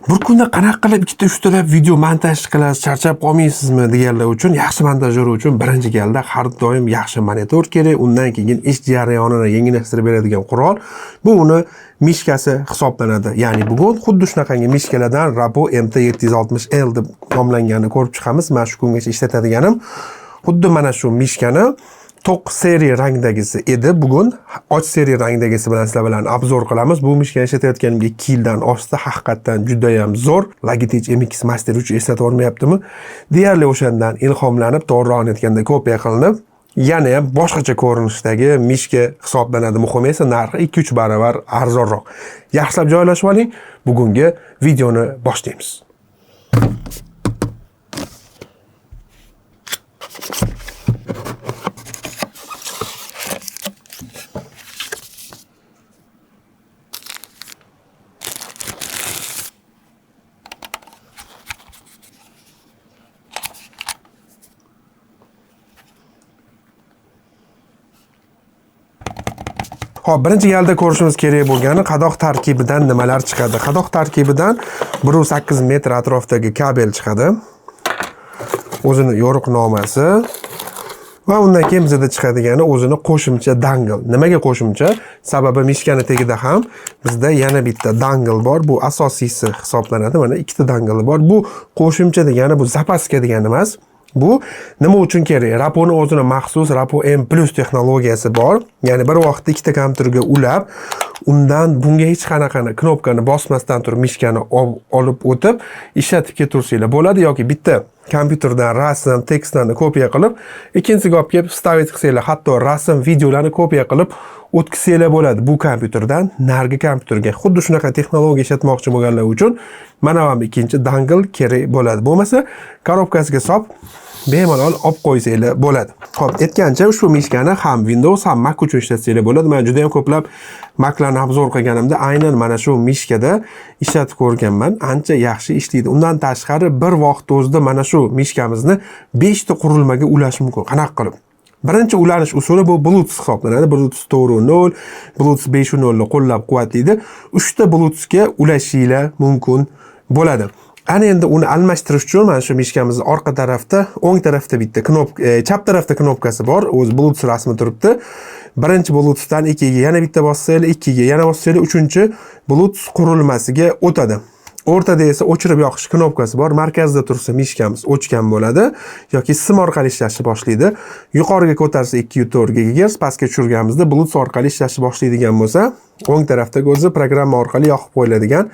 Bir kunda qanaqa qilib ikkita uchtalab video montaj qilasiz, charchab qolmaysizmi deganlar uchun, yaxshi montajyor uchun birinchi galda har doim yaxshi monitor kerak, undan keyin ish jarayonini yengillashtirib beradigan qurol. Bu uni mishkasi hisoblanadi. Ya'ni bugun xuddi shunaqangi mishkalardan Rabo MT760L deb nomlanganini ko'rib chiqamiz. Men shu kungacha ishlatadiganim xuddi mana shu mishkani to'q seriya rangdagisi edi. Bugun och seriya rangdagisi bilan sizlar bilan obzor qilamiz. Bu mishkani ishlatayotganimga 2 yildan oshdi. Haqiqatan juda ham zo'r. Logitech MX Master 3 eslatib olmayaptimi? Deyarli o'shandan ilhomlanib, to'g'rirog'ini aytganda kopiya qilinib, yana ham boshqacha ko'rinishdagi mishka hisoblanadi. Muhimi esa narxi 2-3 barobar arzonroq. Yaxshilab joylashib oling. Bugungi videoni boshlaymiz. Hop, birinchi galda ko'rishimiz kerak bo'lgani qadoq tarkibidan nimalar chiqadi. Qadoq tarkibidan 1.8 metr atrofidagi kabel chiqadi. O'zini yo'riqnomasi va undan keyin bizda chiqadigani o'zini qo'shimcha dangle. Nimaga qo'shimcha? Sababi mishkani tagida ham bizda yana bitta dangle bor. Bu asosiysi hisoblanadi. Mana ikkita dangle bor. Bu qo'shimcha degani bu zapaska degani emas. Bu nima uchun kerak? Rapo'ni o'zini maxsus Rapo M+ texnologiyasi bor. Ya'ni bir vaqtda ikkita kompyuterga ulab, undan bunga hech qanaqa knopkani bosmasdan turib mishkani olib o'tib ishlatib ketaversanglar bo'ladi yoki bitta kompyuterdan rasm, tekstlarni kopiya qilib, ikkinchisiga olib kelib vstavit qilsanglar, hatto rasm, videolarni kopiya qilib o'tkazsanglar bo'ladi bu kompyuterdan narigi kompyuterga. Xuddi shunaqa texnologiya ishlatmoqchi bo'lganlar uchun mana ham ikkinchi dangle kerak bo'ladi. Bo'lmasa, korobkasiga solib bemalol olib qo'ysanglar bo'ladi. Xo'p, aytgancha ushbu mishkani ham Windows ham Mac uchun ishlatsanglar bo'ladi. Men juda ham ko'plab Mac'larni obzor qilganimda aynan mana shu mishkada ishlatib ko'rganman. Ancha yaxshi ishlaydi. Undan tashqari bir vaqt o'zida mana shu mishkamizni 5 ta qurilmaga ulash mumkin. Qanaqa qilib? Birinchi ulanish usuli bu Bluetooth hisoblanadi. Bluetooth 4.0, Bluetooth 5.0 ni qo'llab-quvvatlaydi. 3 ta Bluetoothga ulashinglar mumkin bo'ladi. Ana endi uni almashtirish uchun mana shu mishkamizni orqa tarafda, o'ng tarafda bitta knopka, chap tarafda knopkasi bor. O'z Bluetooth rasmi turibdi. Birinchi Bluetoothdan 2 ga yana bitta bossanglar, 2 ga yana bossanglar, 3-chi Bluetooth qurilmasiga o'tadi. O'rtada esa o'chirib yoqish knopkasi bor. Markazda tursa mishkamiz o'chgan bo'ladi yoki sim orqali ishlashni boshlaydi. Yuqoriga ko'tarsa 2.4 GHz, pastga tushirganimizda Bluetooth orqali ishlashni boshlaydigan bo'lsa, o'ng tarafdagi o'zi programma orqali yoqib qo'yiladigan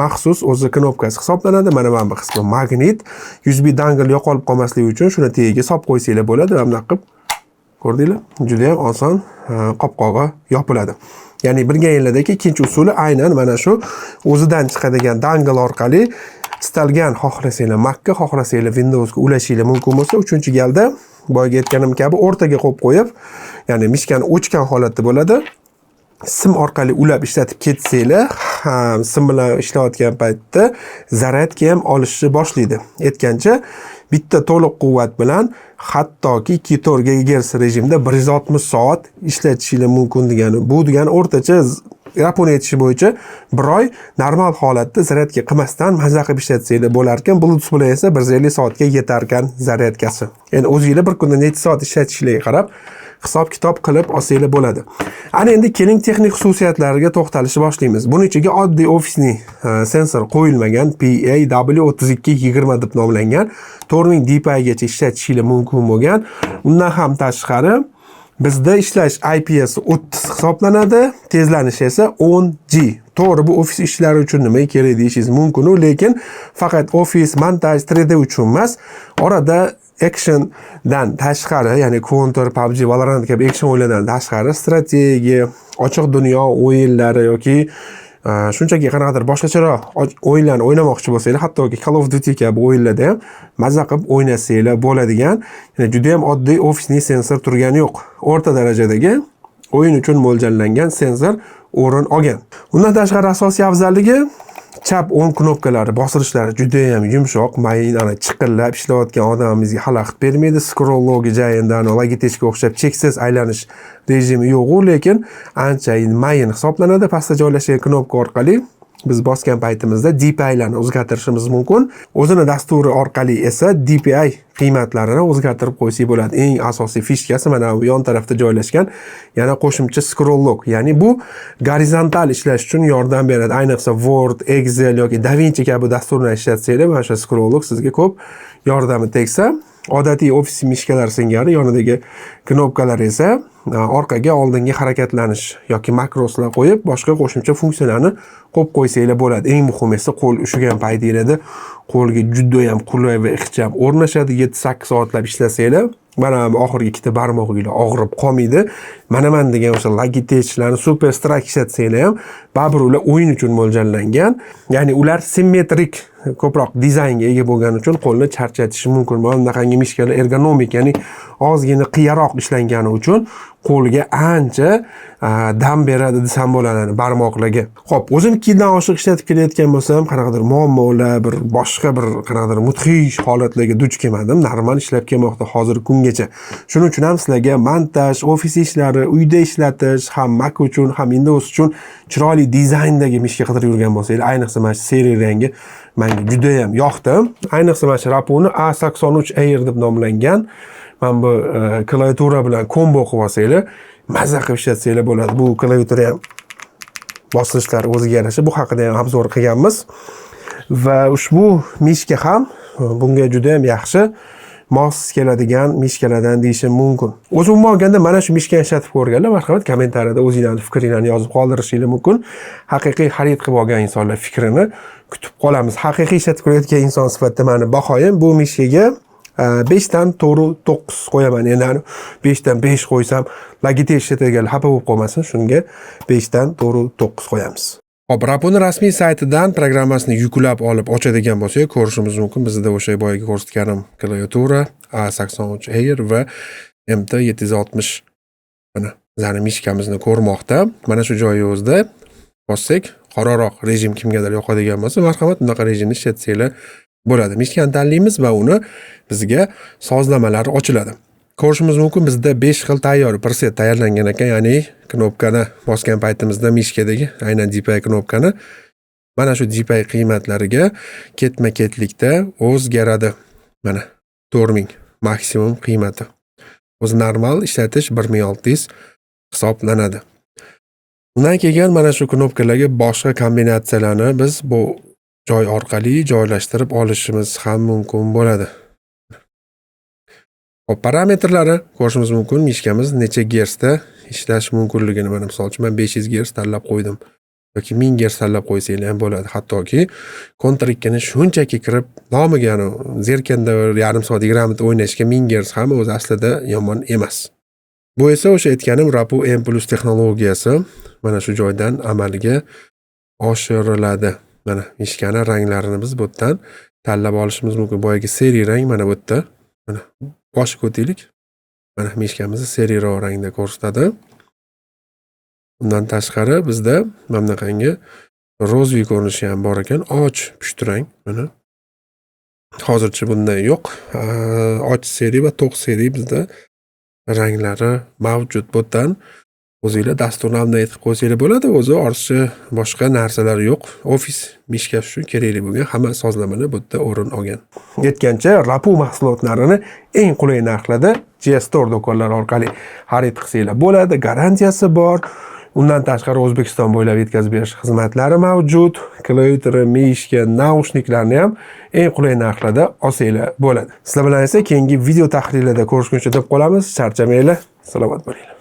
maxsus o'zi knopkasi hisoblanadi. Mana bu qismi magnit. USB dangle yo'qolib qolmasligi uchun shuni tagiga solib qo'ysanglar bo'ladi. Va bunday qilib ko'rdinglar? Juda ham oson qopqog'i yopiladi. Ya'ni bilganinglardagi ikkinchi usuli aynan mana shu o'zidan chiqadigan dangle orqali istalgan xohlasanglar Mac'ga, xohlasanglar Windowsga ulashinglar mumkin bo'lsa, 3-galda boyga aytganim kabi o'rtaga qo'yib qo'yib, ya'ni mishkani o'chgan holatda bo'ladi. Sim orqali ishlatib ketsanglar, sim bilan ishlayotgan paytda zaryadga ham olishni boshlaydi. Aytgancha bitta to'liq quvvat bilan hattoki 2.4 GHz rejimda 160 soat ishlatishingiz mumkin degani. Bu degani o'rtacha Rapon aytishi bo'yicha bir oy normal holatda zaryadga qilmasdan maza qilib ishlatsanglar bo'lar ekan. Bluetooth bilan esa 150 soatga yetar ekan zaryadkasi. Ya'ni o'zingizlar bir kunda necha soat ishlatishingizni qarab hisob-kitob qilib olsanglar bo'ladi. Ana endi keling texnik xususiyatlariga to'xtalishni boshlaymiz. Buning ichiga oddiy ofisning sensor qo'yilmagan PA-W3220 deb nomlangan 4000 dpi gacha ishlatishingiz mumkin bo'lgan. Undan ham tashqari bizda ishlash IPS 30 hisoblanadi, tezlanishi esa 10G. To'g'ri, bu ofis ishlari uchun nima kerak deyishingiz mumkin, lekin faqat ofis, montaj, 3D uchun emas. Orada actiondan tashqari, ya'ni Counter, PUBG, Valorant kabi action o'yinlardan tashqari strategiya, ochiq dunyo o'yinlari yoki shunchaki qanaqadir boshqacharoq o'yinlarni o'ynamoqchi bo'lsanglar, hattoki Call of Duty kabi o'yinlarda ham maza qilib o'ynasanglar bo'ladigan, ya'ni juda ham oddiy ofisning sensor turgani yo'q. O'rta darajadagi o'yin uchun mo'ljallangan sensor o'rin olgan. Undan tashqari asosiy afzalligi chap o'ng knopkalari bosilishlari juda ham yumshoq, mayin, chiqillab ishlayotgan odamimizga xalaqit bermaydi. Scrolllogi joyindan Logitechga o'xshab cheksiz aylanish rejimi yo'q, lekin anchayin mayin hisoblanadi. Pastda joylashgan knopka orqali biz bosgan paytimizda DPI'larni o'zgartirishimiz mumkin. O'zini dasturi orqali esa DPI qiymatlarini o'zgartirib qo'ysak bo'ladi. Eng asosiy fishkasi mana bu yon tarafda joylashgan yana qo'shimcha scroll lock. Ya'ni bu gorizontal ishlash uchun yordam beradi. Ayniqsa Word, Excel yoki DaVinci kabi dasturlarni ishlatsanglar, mana shu scroll lock sizga ko'p yordami tegsa. Odatiy ofis mishkalar singari yonidagi knopkalar esa orqaga oldingi harakatlanish yoki makroslar qo'yib, boshqa qo'shimcha funksiyalarni qo'yib qo'ysanglar bo'ladi. Eng muhimi esa qo'l ushlagan paytingizda qo'lga juda ham qulay va ixcham o'rnashadi. 7-8 soatlab ishlasanglar, mana oxirgi ikkita barmog'inglar og'rib qolmaydi. Mana degan o'sha Logitech'larni Super Strike ishlatsanglar ham baribir ular o'yin uchun mo'ljallangan. Ya'ni ular simmetrik ko'proq dizaynga ega bo'lgani uchun qo'lni charchatishi mumkin. Mana bunaqangi mishkalar ergonomik, ya'ni ozgina qiyaroq ishlangani uchun qo'lga ancha dam beradi desam bo'ladi barmoqlarga. Xo'p, o'zim 2 yildan oshiq ishlatib kelayotgan bo'lsam, qanaqadir muammolar, bir boshqa bir qanaqadir mudhish holatlarga duch kelmadim. Normal ishlab kelmoqda hozirgi kungacha. Shuning uchun ham sizlarga montaj, ofis ishlari, uyda ishlatish, ham Mac uchun, ham Windows uchun chiroyli dizayndagi mishka qidirib yurgan bo'lsangiz, ayniqsa mana shu seriya rangi menga juda ham yoqdi. Ayniqsa mana shu Rapuni A83 Air deb nomlangan. Men bu klaviatura bilan kombo qilib olsanglar, mazza qilib ishlatsanglar bo'ladi. Bu klaviatura ham bosishlar o'ziga yarasha. Bu haqida ham obzor qilganmiz. Va ushbu mishka ham bunga juda ham yaxshi mos keladigan mishkalardan deyishim mumkin. O'zim olganda mana shu mishkani ishlatib ko'rganlar, marhamat kommentariyada o'zingizlarning fikringizni yozib qoldirishingiz mumkin. Haqiqiy xarid qilib olgan insonlar fikrini kutib qolamiz. Haqiqiy ishlatib ko'rayotgan inson sifatida meni bahoyim bu mishkaga 5 dan to'g'ri 9 qo'yaman. Ya'ni 5 dan 5 qo'ysam, Logitech ishlatagan xafa bo'lib qolmasin, shunga 5 dan to'g'ri 9 qo'yamiz. Hop, Rapuni rasmiy saytidan programmasini yuklab olib ochadigan bo'lsak, ko'rishimiz mumkin. Bizda o'sha boyaga ko'rsatganim klaviatura A83 Air va MT760 mana zani mishkamizni ko'rmoqda. Mana shu joyi o'zida bossak, qoraroq rejim kimgadir yoqadigan bo'lsa, marhamat bunaqa rejimni ishlatsanglar bo'ladi. Mishkani tanlaymiz va uni bizga sozlamalar ochiladi. Ko'rishimiz mumkin, bizda 5 xil tayyor preset tayyorlangan ekan, ya'ni knopkani bosgan paytimizda mishkadagi aynan DPI knopkani mana shu DPI qiymatlariga ketma-ketlikda o'zgaradi. Mana 4000 maksimum qiymati. O'zi normal ishlatish 1600 hisoblanadi. Undan keyin mana shu knopkalarga boshqa kombinatsiyalarni biz bu joy orqali joylashtirib olishimiz ham mumkin bo'ladi. Hop, parametrlari ko'rishimiz mumkin. Mishkamiz necha gersda ishlash mumkinligini, mana misol uchun men 500 gers tanlab qo'ydim yoki 1000 gers tanlab qo'ysanglar ham bo'ladi. Hattoki Ctrl 2 ni shunchaki kirib nomiga zerkanda 1/2 soat 20 minut o'ynashga 1000 gers ham o'zi aslida yomon emas. Bu esa o'sha aytganim Rapu M+ texnologiyasi mana shu joydan amalga oshiriladi. Mana mishkani ranglarini biz bu yerdan tanlab olishimiz mumkin. Boyagi seriya rang mana bu yerda. Mana boshqa o'taylik. Mana mishkamizni seriya rangda ko'rsatadi. Undan tashqari bizda mana bunaqangi rozviy ko'rinishi ham bor ekan. Och pushti rang. Mana hozircha bunda yo'q. Och seriya va to'q seriya bizda ranglari mavjud. Bu yerdan o'zingizlar dasturni update qilib qo'ysanglar bo'ladi. O'zi ortiqcha boshqa narsalar yo'q. Ofis mishkasi uchun kerakli bo'lgan hamma sozlamalar bu yerda o'rin olgan. Yetgancha Rapu mahsulotlarini eng qulay narxlarda G-Store do'konlari orqali xarid qilsanglar bo'ladi. Garantiyasi bor. Undan tashqari O'zbekiston bo'ylab yetkazib berish xizmatlari mavjud. Klaviatura, mishka, naushniklarni ham eng qulay narxlarda olsanglar bo'ladi. Sizlar bilan esa keyingi video tahlilida ko'rishguncha deb qolamiz. Charchamanglar, salomat bo'linglar.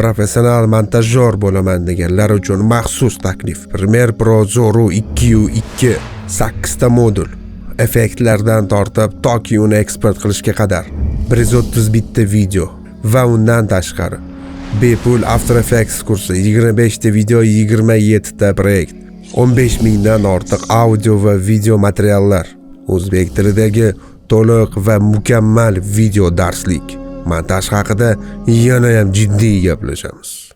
Professional montajyor bo'laman deganlar uchun maxsus taklif. Premiere Pro Zoru 2U2 8 ta modul. Effektlardan tortib toki uni eksport qilishga qadar 130 bitta video va undan tashqari bepul After Effects kursi, 25 ta video, 27 ta proyekt, 15 mingdan ortiq audio va video materiallar, o'zbek tilidagi to'liq va mukammal video darslik. Montaj haqida yana ham jiddiy gaplashamiz.